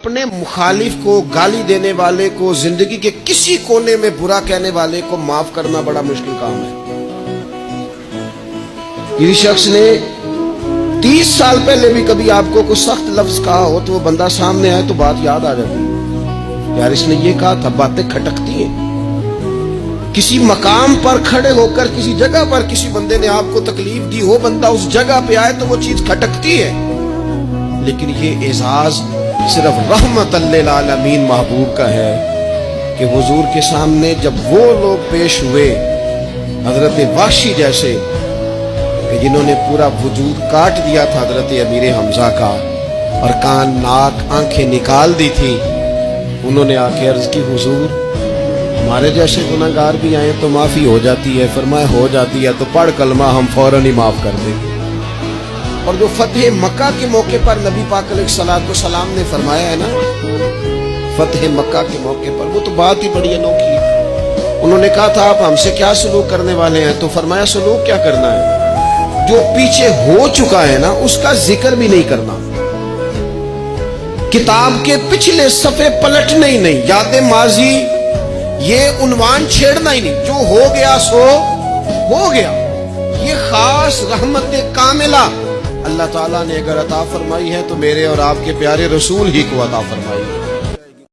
اپنے مخالف کو، گالی دینے والے کو، زندگی کے کسی کونے میں برا کہنے والے کو معاف کرنا بڑا مشکل کام ہے۔ کسی شخص نے 30 سال پہلے بھی کبھی آپ کو کوئی سخت لفظ کہا ہو تو وہ بندہ سامنے آئے تو بات یاد آ جاتی ہے، یار اس نے یہ کہا تھا۔ باتیں کھٹکتی ہیں۔ کسی مقام پر کھڑے ہو کر کسی جگہ پر کسی بندے نے آپ کو تکلیف دی ہو، بندہ اس جگہ پہ آئے تو وہ چیز کھٹکتی ہے، لیکن یہ اعزاز صرف رحمت للعالمین محبوب کا ہے کہ حضور کے سامنے جب وہ لوگ پیش ہوئے، حضرت وحشی جیسے کہ جنہوں نے پورا وجود کاٹ دیا تھا حضرت امیر حمزہ کا اور کان ناک آنکھیں نکال دی تھی، انہوں نے آ کے عرض کی حضور ہمارے جیسے گناہگار بھی آئیں تو معافی ہو جاتی ہے۔ فرمایا ہو جاتی ہے تو پڑھ کلمہ، ہم فوراً ہی معاف کر دیں گے۔ اور جو فتح مکہ کے موقع پر نبی پاک علیہ الصلوۃ والسلام نے فرمایا ہے نا، فتح مکہ کے موقع پر، وہ تو بات ہی بڑی انوکھی ہے۔ انہوں نے کہا تھا آپ ہم سے کیا سلوک کرنے والے ہیں؟ تو فرمایا سلوک کیا کرنا ہے؟ جو پیچھے ہو چکا ہے نا اس کا ذکر بھی نہیں کرنا، کتاب کے پچھلے صفحے پلٹنے ہی نہیں، یاد ماضی یہ عنوان چھیڑنا ہی نہیں، جو ہو گیا سو ہو گیا۔ یہ خاص رحمت کاملہ اللہ تعالیٰ نے اگر عطا فرمائی ہے تو میرے اور آپ کے پیارے رسول ہی کو عطا فرمائی۔